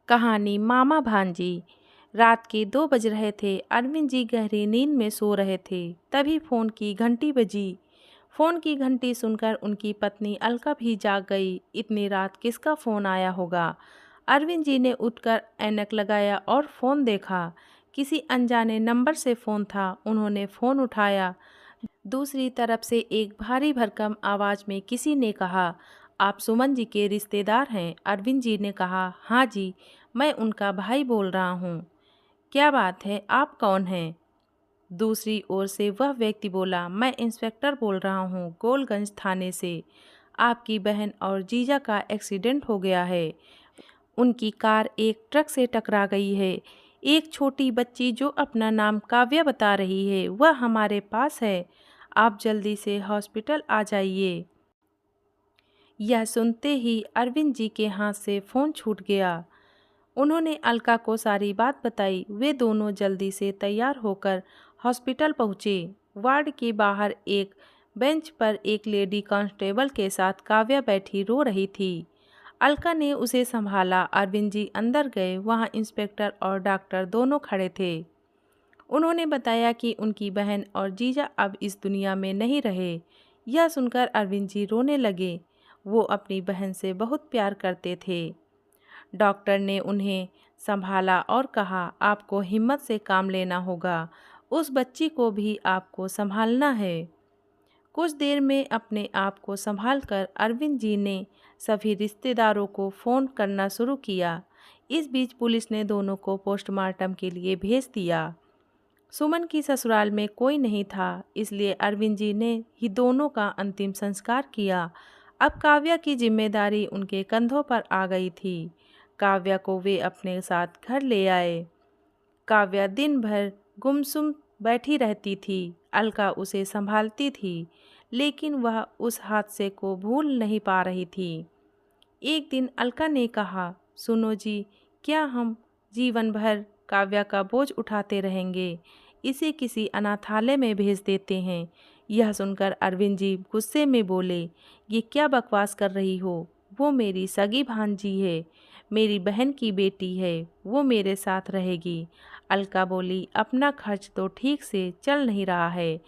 कहानी मामा भांजी। रात के 2 बज रहे थे। अरविंद जी गहरी नींद में सो रहे थे। तभी फ़ोन की घंटी बजी। फ़ोन की घंटी सुनकर उनकी पत्नी अलका भी जाग गई। इतनी रात किसका फ़ोन आया होगा? अरविंद जी ने उठकर ऐनक लगाया और फ़ोन देखा। किसी अनजाने नंबर से फ़ोन था। उन्होंने फ़ोन उठाया। दूसरी तरफ से एक भारी भरकम आवाज़ में किसी ने कहा, आप सुमन जी के रिश्तेदार हैं? अरविंद जी ने कहा, हाँ जी, मैं उनका भाई बोल रहा हूँ। क्या बात है, आप कौन हैं? दूसरी ओर से वह व्यक्ति बोला, मैं इंस्पेक्टर बोल रहा हूँ, गोलगंज थाने से। आपकी बहन और जीजा का एक्सीडेंट हो गया है। उनकी कार एक ट्रक से टकरा गई है। एक छोटी बच्ची जो अपना नाम काव्या बता रही है, वह हमारे पास है। आप जल्दी से हॉस्पिटल आ जाइए। यह सुनते ही अरविंद जी के हाथ से फ़ोन छूट गया। उन्होंने अलका को सारी बात बताई। वे दोनों जल्दी से तैयार होकर हॉस्पिटल पहुँचे। वार्ड के बाहर एक बेंच पर एक लेडी कांस्टेबल के साथ काव्या बैठी रो रही थी। अलका ने उसे संभाला। अरविंद जी अंदर गए। वहाँ इंस्पेक्टर और डॉक्टर दोनों खड़े थे। उन्होंने बताया कि उनकी बहन और जीजा अब इस दुनिया में नहीं रहे। यह सुनकर अरविंद जी रोने लगे। वो अपनी बहन से बहुत प्यार करते थे। डॉक्टर ने उन्हें संभाला और कहा, आपको हिम्मत से काम लेना होगा। उस बच्ची को भी आपको संभालना है। कुछ देर में अपने आप को संभालकर अरविंद जी ने सभी रिश्तेदारों को फ़ोन करना शुरू किया। इस बीच पुलिस ने दोनों को पोस्टमार्टम के लिए भेज दिया। सुमन की ससुराल में कोई नहीं था, इसलिए अरविंद जी ने ही दोनों का अंतिम संस्कार किया। अब काव्या की जिम्मेदारी उनके कंधों पर आ गई थी। काव्या को वे अपने साथ घर ले आए। काव्या दिन भर गुमसुम बैठी रहती थी। अलका उसे संभालती थी, लेकिन वह उस हादसे को भूल नहीं पा रही थी। एक दिन अलका ने कहा, सुनो जी, क्या हम जीवन भर काव्या का बोझ उठाते रहेंगे? इसे किसी अनाथालय में भेज देते हैं। यह सुनकर अरविंद जी गुस्से में बोले, ये क्या बकवास कर रही हो? वो मेरी सगी भांजी है, मेरी बहन की बेटी है, वो मेरे साथ रहेगी। अलका बोली, अपना खर्च तो ठीक से चल नहीं रहा है,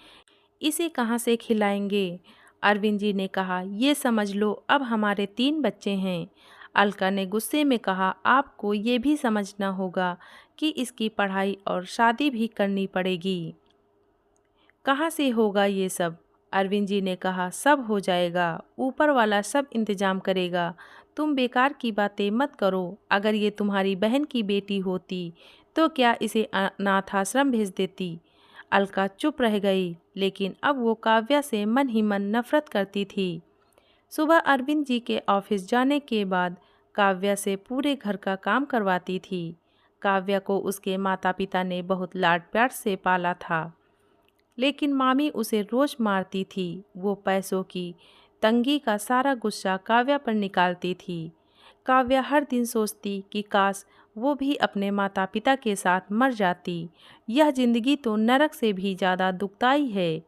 इसे कहाँ से खिलाएंगे? अरविंद जी ने कहा, ये समझ लो अब हमारे 3 बच्चे हैं। अलका ने गुस्से में कहा, आपको ये भी समझना होगा कि इसकी पढ़ाई और शादी भी करनी पड़ेगी। कहाँ से होगा ये सब? अरविंद जी ने कहा, सब हो जाएगा, ऊपर वाला सब इंतजाम करेगा। तुम बेकार की बातें मत करो। अगर ये तुम्हारी बहन की बेटी होती तो क्या इसे अनाथ आश्रम भेज देती? अलका चुप रह गई, लेकिन अब वो काव्या से मन ही मन नफरत करती थी। सुबह अरविंद जी के ऑफिस जाने के बाद काव्या से पूरे घर का काम करवाती थी। काव्या को उसके माता पिता ने बहुत लाड प्यार से पाला था, लेकिन मामी उसे रोज मारती थी। वो पैसों की तंगी का सारा गुस्सा काव्या पर निकालती थी। काव्या हर दिन सोचती कि काश वो भी अपने माता पिता के साथ मर जाती। यह जिंदगी तो नरक से भी ज़्यादा दुखदाई है।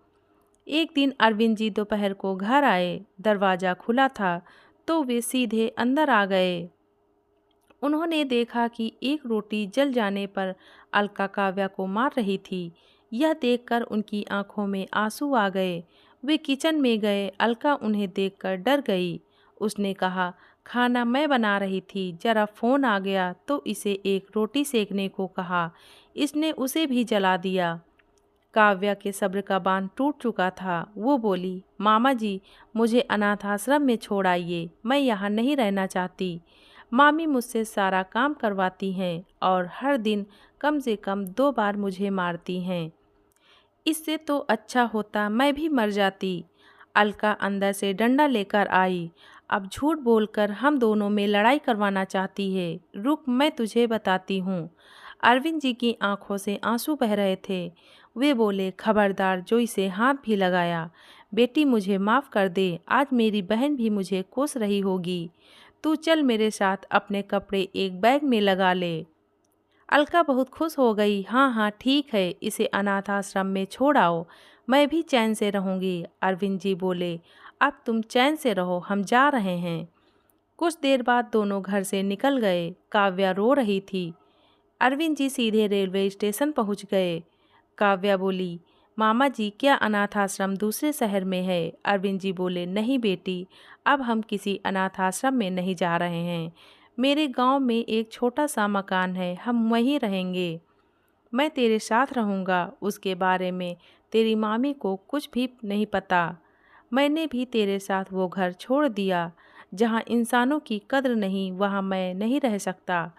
एक दिन अरविंद जी दोपहर को घर आए। दरवाज़ा खुला था तो वे सीधे अंदर आ गए। उन्होंने देखा कि एक रोटी जल जाने पर अलका काव्या को मार रही थी। यह देखकर उनकी आंखों में आंसू आ गए। वे किचन में गए। अलका उन्हें देखकर डर गई। उसने कहा, खाना मैं बना रही थी, जरा फ़ोन आ गया तो इसे एक रोटी सेकने को कहा, इसने उसे भी जला दिया। काव्या के सब्र का बांध टूट चुका था। वो बोली, मामा जी, मुझे अनाथ आश्रम में छोड़ आइए, मैं यहाँ नहीं रहना चाहती। मामी मुझसे सारा काम करवाती हैं और हर दिन कम से कम 2 बार मुझे मारती हैं। इससे तो अच्छा होता मैं भी मर जाती। अलका अंदर से डंडा लेकर आई। अब झूठ बोलकर हम दोनों में लड़ाई करवाना चाहती है। रुक, मैं तुझे बताती हूँ। अरविंद जी की आंखों से आंसू बह रहे थे। वे बोले, खबरदार जो इसे हाथ भी लगाया। बेटी मुझे माफ़ कर दे, आज मेरी बहन भी मुझे कोस रही होगी। तू चल मेरे साथ, अपने कपड़े एक बैग में लगा ले। अलका बहुत खुश हो गई। हाँ हाँ ठीक है, इसे अनाथ आश्रम में छोड़ आओ, मैं भी चैन से रहूँगी। अरविंद जी बोले, अब तुम चैन से रहो, हम जा रहे हैं। कुछ देर बाद दोनों घर से निकल गए। काव्या रो रही थी। अरविंद जी सीधे रेलवे स्टेशन पहुंच गए। काव्या बोली, मामा जी क्या अनाथ आश्रम दूसरे शहर में है? अरविंद जी बोले, नहीं बेटी, अब हम किसी अनाथ आश्रम में नहीं जा रहे हैं। मेरे गांव में एक छोटा सा मकान है, हम वहीं रहेंगे। मैं तेरे साथ रहूँगा। उसके बारे में तेरी मामी को कुछ भी नहीं पता। मैंने भी तेरे साथ वो घर छोड़ दिया। जहाँ इंसानों की कद्र नहीं, वहाँ मैं नहीं रह सकता।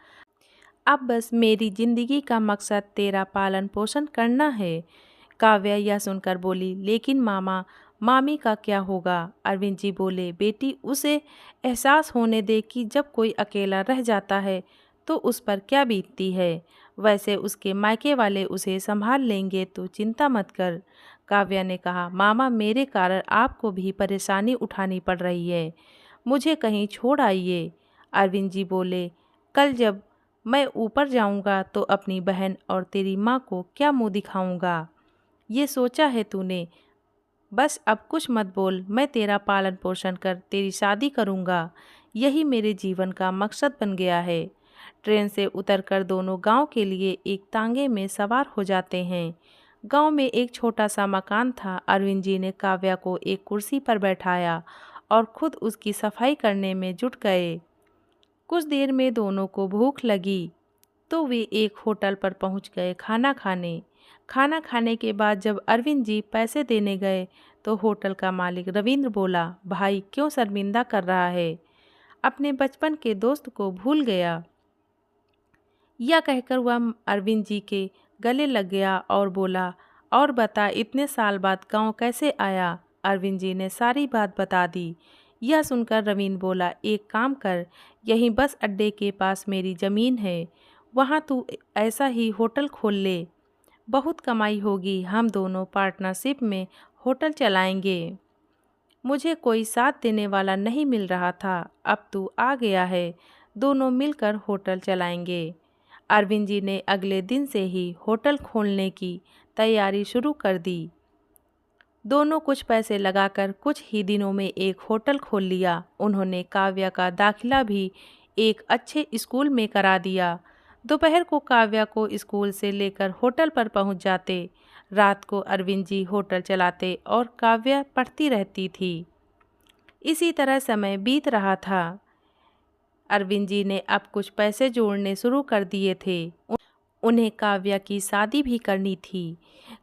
अब बस मेरी जिंदगी का मकसद तेरा पालन पोषण करना है। काव्या यह सुनकर बोली, लेकिन मामा, मामी का क्या होगा? अरविंद जी बोले, बेटी, उसे एहसास होने दे कि जब कोई अकेला रह जाता है तो उस पर क्या बीतती है। वैसे उसके मायके वाले उसे संभाल लेंगे, तो चिंता मत कर। काव्या ने कहा, मामा, मेरे कारण आपको भी परेशानी उठानी पड़ रही है। मुझे कहीं छोड़ आइए। अरविंद जी बोले, कल जब मैं ऊपर जाऊंगा तो अपनी बहन और तेरी माँ को क्या मुंह दिखाऊंगा? ये सोचा है तूने? बस अब कुछ मत बोल। मैं तेरा पालन पोषण कर तेरी शादी करूंगा। यही मेरे जीवन का मकसद बन गया है। ट्रेन से उतरकर दोनों गांव के लिए एक तांगे में सवार हो जाते हैं। गांव में एक छोटा सा मकान था। अरविंद जी ने काव्या को एक कुर्सी पर बैठाया और खुद उसकी सफाई करने में जुट गए। कुछ देर में दोनों को भूख लगी तो वे एक होटल पर पहुंच गए खाना खाने। खाना खाने के बाद जब अरविंद जी पैसे देने गए तो होटल का मालिक रविंद्र बोला, भाई क्यों शर्मिंदा कर रहा है? अपने बचपन के दोस्त को भूल गया? यह कहकर वह अरविंद जी के गले लग गया और बोला, और बता, इतने साल बाद गांव कैसे आया? अरविंद जी ने सारी बात बता दी। यह सुनकर रविंद्र बोला, एक काम कर, यहीं बस अड्डे के पास मेरी ज़मीन है, वहाँ तू ऐसा ही होटल खोल ले। बहुत कमाई होगी, हम दोनों पार्टनरशिप में होटल चलाएंगे। मुझे कोई साथ देने वाला नहीं मिल रहा था, अब तू आ गया है, दोनों मिलकर होटल चलाएंगे। अरविंद जी ने अगले दिन से ही होटल खोलने की तैयारी शुरू कर दी। दोनों कुछ पैसे लगाकर कुछ ही दिनों में एक होटल खोल लिया। उन्होंने काव्या का दाखिला भी एक अच्छे स्कूल में करा दिया। दोपहर को काव्या को स्कूल से लेकर होटल पर पहुंच जाते। रात को अरविंद जी होटल चलाते और काव्या पढ़ती रहती थी। इसी तरह समय बीत रहा था। अरविंद जी ने अब कुछ पैसे जोड़ने शुरू कर दिए थे। उन्हें काव्या की शादी भी करनी थी।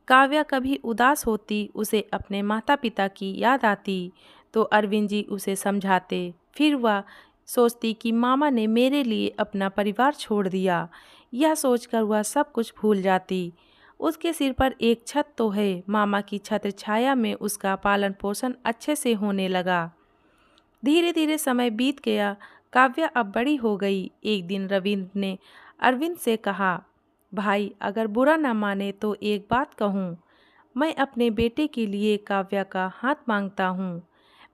काव्या कभी उदास होती, उसे अपने माता पिता की याद आती तो अरविंद जी उसे समझाते। फिर वह सोचती कि मामा ने मेरे लिए अपना परिवार छोड़ दिया। यह सोचकर वह सब कुछ भूल जाती। उसके सिर पर एक छत तो है। मामा की छत्र छाया में उसका पालन पोषण अच्छे से होने लगा। धीरे धीरे समय बीत गया। काव्या अब बड़ी हो गई। एक दिन रविंद्र ने अरविंद से कहा, भाई, अगर बुरा न माने तो एक बात कहूँ। मैं अपने बेटे के लिए काव्या का हाथ मांगता हूँ।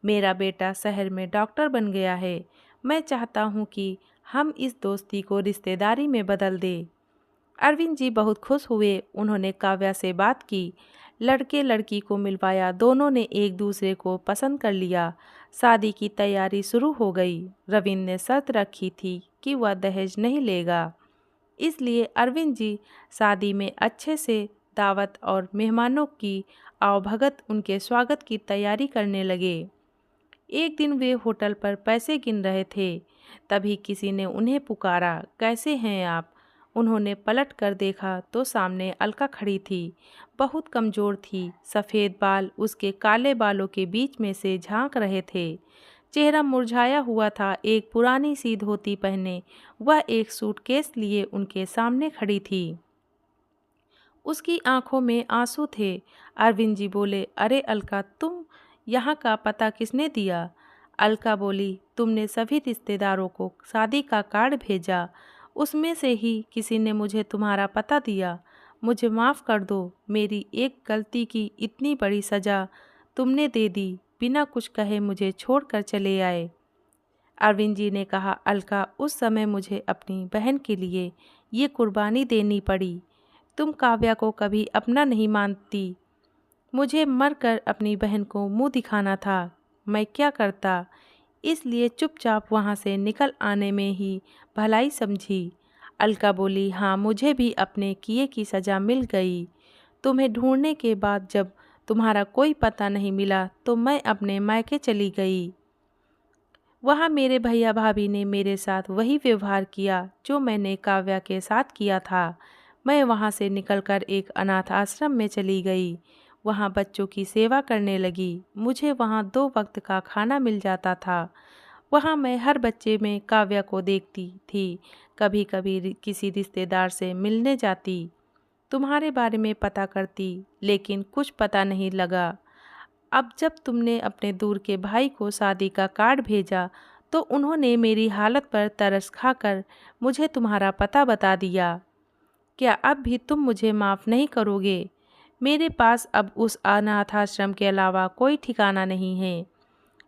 मेरा बेटा शहर में डॉक्टर बन गया है। मैं चाहता हूँ कि हम इस दोस्ती को रिश्तेदारी में बदल दें। अरविंद जी बहुत खुश हुए। उन्होंने काव्या से बात की, लड़के लड़की को मिलवाया। दोनों ने एक दूसरे को पसंद कर लिया। शादी की तैयारी शुरू हो गई। रविंद्र ने शर्त रखी थी कि वह दहेज नहीं लेगा। इसलिए अरविंद जी शादी में अच्छे से दावत और मेहमानों की आवभगत, उनके स्वागत की तैयारी करने लगे। एक दिन वे होटल पर पैसे गिन रहे थे, तभी किसी ने उन्हें पुकारा, कैसे हैं आप? उन्होंने पलट कर देखा तो सामने अलका खड़ी थी। बहुत कमज़ोर थी। सफ़ेद बाल उसके काले बालों के बीच में से झांक रहे थे। चेहरा मुरझाया हुआ था। एक पुरानी सी धोती पहने वह एक सूटकेस लिए उनके सामने खड़ी थी। उसकी आंखों में आंसू थे। अरविंद जी बोले, अरे अलका, तुम यहाँ का पता किसने दिया? अलका बोली, तुमने सभी रिश्तेदारों को शादी का कार्ड भेजा, उसमें से ही किसी ने मुझे तुम्हारा पता दिया। मुझे माफ़ कर दो, मेरी एक गलती की इतनी बड़ी सज़ा तुमने दे दी। बिना कुछ कहे मुझे छोड़कर चले आए। अरविंद जी ने कहा, अलका, उस समय मुझे अपनी बहन के लिए ये कुर्बानी देनी पड़ी। तुम काव्या को कभी अपना नहीं मानती। मुझे मरकर अपनी बहन को मुंह दिखाना था। मैं क्या करता? इसलिए चुपचाप वहाँ से निकल आने में ही भलाई समझी। अलका बोली, हाँ मुझे भी अपने किए की सज़ा मिल गई। तुम्हें ढूंढने के बाद जब तुम्हारा कोई पता नहीं मिला तो मैं अपने मायके चली गई। वहाँ मेरे भैया भाभी ने मेरे साथ वही व्यवहार किया जो मैंने काव्या के साथ किया था। मैं वहाँ से निकलकर एक अनाथ आश्रम में चली गई। वहाँ बच्चों की सेवा करने लगी। मुझे वहाँ 2 वक्त का खाना मिल जाता था। वहाँ मैं हर बच्चे में काव्या को देखती थी। कभी कभी किसी रिश्तेदार से मिलने जाती, तुम्हारे बारे में पता करती, लेकिन कुछ पता नहीं लगा। अब जब तुमने अपने दूर के भाई को शादी का कार्ड भेजा तो उन्होंने मेरी हालत पर तरस खाकर मुझे तुम्हारा पता बता दिया। क्या अब भी तुम मुझे माफ़ नहीं करोगे? मेरे पास अब उस अनाथ आश्रम के अलावा कोई ठिकाना नहीं है।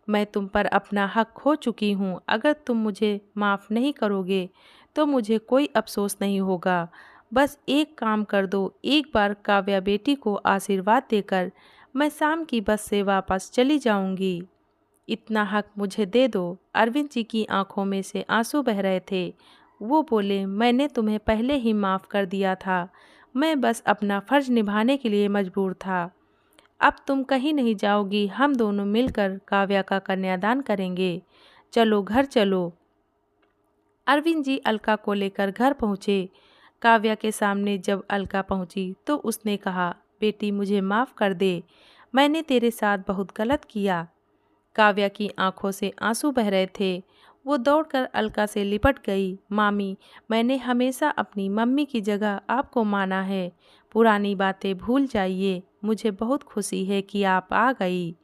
मैं तुम पर अपना हक खो चुकी हूँ। अगर तुम मुझे माफ़ नहीं करोगे तो मुझे कोई अफसोस नहीं होगा। बस एक काम कर दो, एक बार काव्या बेटी को आशीर्वाद देकर मैं शाम की बस से वापस चली जाऊंगी। इतना हक मुझे दे दो। अरविंद जी की आंखों में से आंसू बह रहे थे। वो बोले, मैंने तुम्हें पहले ही माफ़ कर दिया था। मैं बस अपना फ़र्ज निभाने के लिए मजबूर था। अब तुम कहीं नहीं जाओगी। हम दोनों मिलकर काव्या का कन्यादान करेंगे। चलो घर चलो। अरविंद जी अलका को लेकर घर पहुँचे। काव्या के सामने जब अलका पहुँची तो उसने कहा, बेटी मुझे माफ़ कर दे, मैंने तेरे साथ बहुत गलत किया। काव्या की आंखों से आंसू बह रहे थे। वो दौड़कर अलका से लिपट गई। मामी, मैंने हमेशा अपनी मम्मी की जगह आपको माना है। पुरानी बातें भूल जाइए। मुझे बहुत खुशी है कि आप आ गई।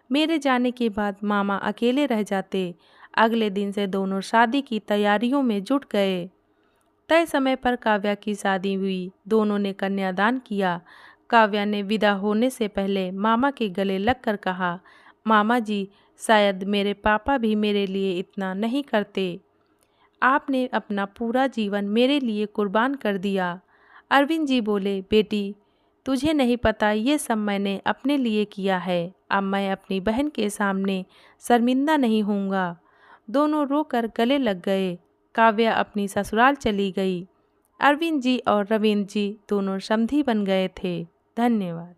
मेरे जाने के बाद मामा अकेले रह जाते। अगले दिन से दोनों शादी की तैयारियों में जुट गए। तय समय पर काव्या की शादी हुई। दोनों ने कन्यादान किया। काव्या ने विदा होने से पहले मामा के गले लगकर कहा, मामा जी, शायद मेरे पापा भी मेरे लिए इतना नहीं करते। आपने अपना पूरा जीवन मेरे लिए कुर्बान कर दिया। अरविंद जी बोले, बेटी तुझे नहीं पता ये सब मैंने अपने लिए किया है। अब मैं अपनी बहन के सामने शर्मिंदा नहीं होऊंगा। दोनों रोकर गले लग गए। काव्या अपनी ससुराल चली गई। अरविंद जी और रविंद्र जी दोनों समधी बन गए थे। धन्यवाद।